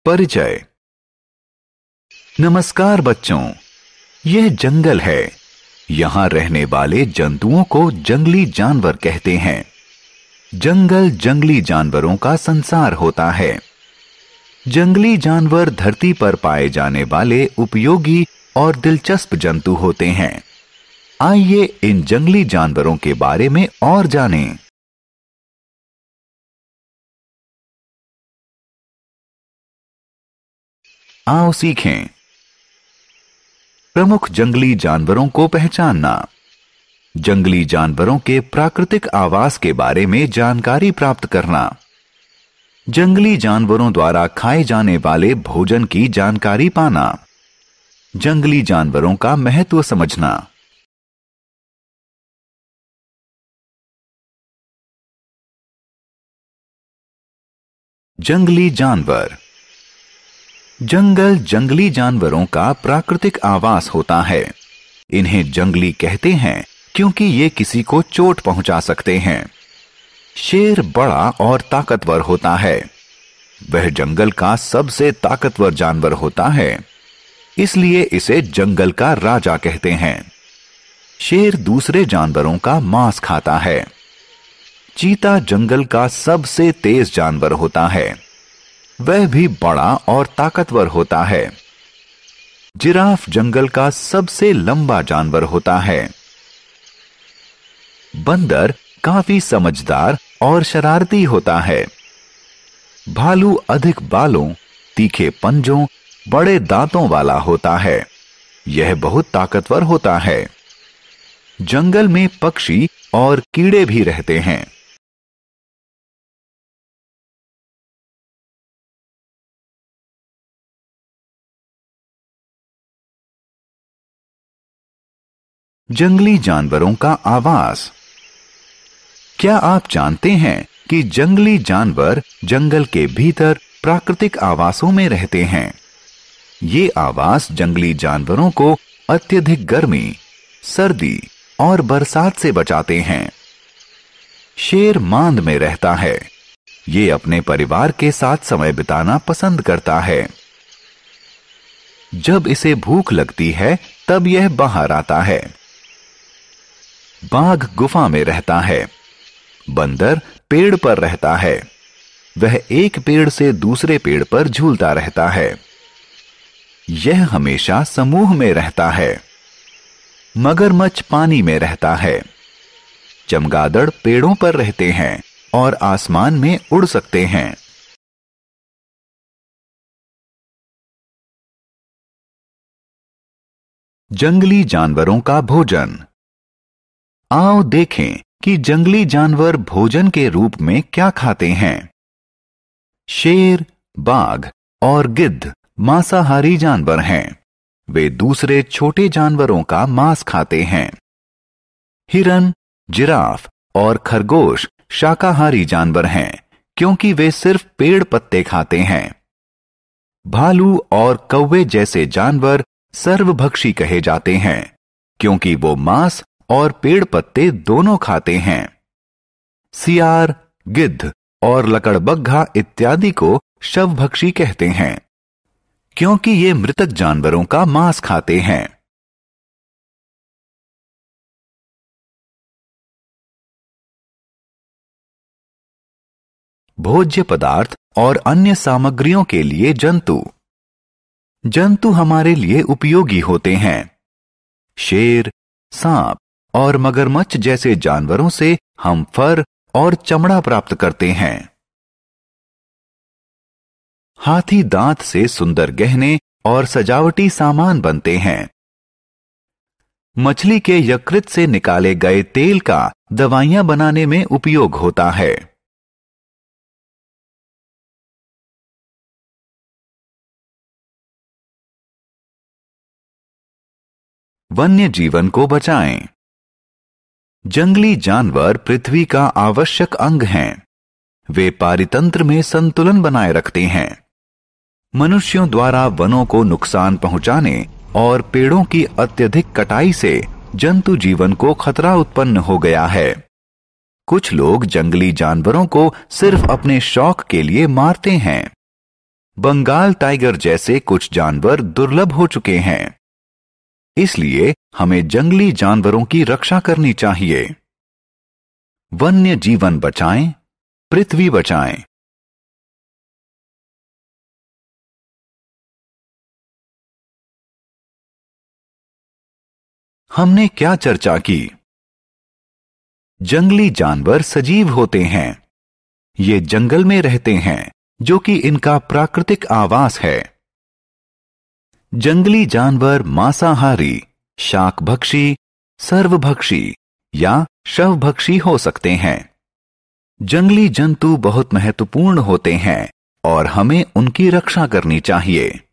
परिचय। नमस्कार बच्चों, यह जंगल है। यहाँ रहने वाले जंतुओं को जंगली जानवर कहते हैं। जंगल जंगली जानवरों का संसार होता है। जंगली जानवर धरती पर पाए जाने वाले उपयोगी और दिलचस्प जंतु होते हैं। आइए इन जंगली जानवरों के बारे में और जानें। आओ सीखें। प्रमुख जंगली जानवरों को पहचानना। जंगली जानवरों के प्राकृतिक आवास के बारे में जानकारी प्राप्त करना। जंगली जानवरों द्वारा खाए जाने वाले भोजन की जानकारी पाना। जंगली जानवरों का महत्व समझना। जंगली जानवर। जंगल जंगली जानवरों का प्राकृतिक आवास होता है। इन्हें जंगली कहते हैं क्योंकि ये किसी को चोट पहुंचा सकते हैं। शेर बड़ा और ताकतवर होता है। वह जंगल का सबसे ताकतवर जानवर होता है, इसलिए इसे जंगल का राजा कहते हैं। शेर दूसरे जानवरों का मांस खाता है। चीता जंगल का सबसे तेज जानवर होता है। वह भी बड़ा और ताकतवर होता है। जिराफ जंगल का सबसे लंबा जानवर होता है। बंदर काफी समझदार और शरारती होता है। भालू अधिक बालों, तीखे पंजों, बड़े दांतों वाला होता है। यह बहुत ताकतवर होता है। जंगल में पक्षी और कीड़े भी रहते हैं। जंगली जानवरों का आवास। क्या आप जानते हैं कि जंगली जानवर जंगल के भीतर प्राकृतिक आवासों में रहते हैं? ये आवास जंगली जानवरों को अत्यधिक गर्मी, सर्दी और बरसात से बचाते हैं। शेर मांद में रहता है। ये अपने परिवार के साथ समय बिताना पसंद करता है। जब इसे भूख लगती है तब यह बाहर आता है। बाघ गुफा में रहता है। बंदर पेड़ पर रहता है। वह एक पेड़ से दूसरे पेड़ पर झूलता रहता है। यह हमेशा समूह में रहता है। मगरमच्छ पानी में रहता है। चमगादड़ पेड़ों पर रहते हैं और आसमान में उड़ सकते हैं। जंगली जानवरों का भोजन। आओ देखें कि जंगली जानवर भोजन के रूप में क्या खाते हैं। शेर, बाघ और गिद्ध मांसाहारी जानवर हैं। वे दूसरे छोटे जानवरों का मांस खाते हैं। हिरन, जिराफ और खरगोश शाकाहारी जानवर हैं क्योंकि वे सिर्फ पेड़ पत्ते खाते हैं। भालू और कौवे जैसे जानवर सर्वभक्षी कहे जाते हैं क्योंकि वो मांस और पेड़ पत्ते दोनों खाते हैं। सियार, गिद्ध और लकड़बग्घा इत्यादि को शवभक्षी कहते हैं क्योंकि ये मृतक जानवरों का मांस खाते हैं। भोज्य पदार्थ और अन्य सामग्रियों के लिए जंतु। जंतु हमारे लिए उपयोगी होते हैं। शेर, सांप और मगरमच्छ जैसे जानवरों से हम फर और चमड़ा प्राप्त करते हैं। हाथी दांत से सुंदर गहने और सजावटी सामान बनते हैं। मछली के यकृत से निकाले गए तेल का दवाइयां बनाने में उपयोग होता है। वन्य जीवन को बचाएं। जंगली जानवर पृथ्वी का आवश्यक अंग हैं। वे पारितंत्र में संतुलन बनाए रखते हैं। मनुष्यों द्वारा वनों को नुकसान पहुंचाने और पेड़ों की अत्यधिक कटाई से जंतु जीवन को खतरा उत्पन्न हो गया है। कुछ लोग जंगली जानवरों को सिर्फ अपने शौक के लिए मारते हैं। बंगाल टाइगर जैसे कुछ जानवर दुर्लभ हो चुके हैं। इसलिए हमें जंगली जानवरों की रक्षा करनी चाहिए। वन्य जीवन बचाएं, पृथ्वी बचाएं। हमने क्या चर्चा की? जंगली जानवर सजीव होते हैं। ये जंगल में रहते हैं, जो कि इनका प्राकृतिक आवास है। जंगली जानवर मांसाहारी, शाकभक्षी, सर्वभक्षी या शवभक्षी हो सकते हैं। जंगली जंतु बहुत महत्वपूर्ण होते हैं और हमें उनकी रक्षा करनी चाहिए।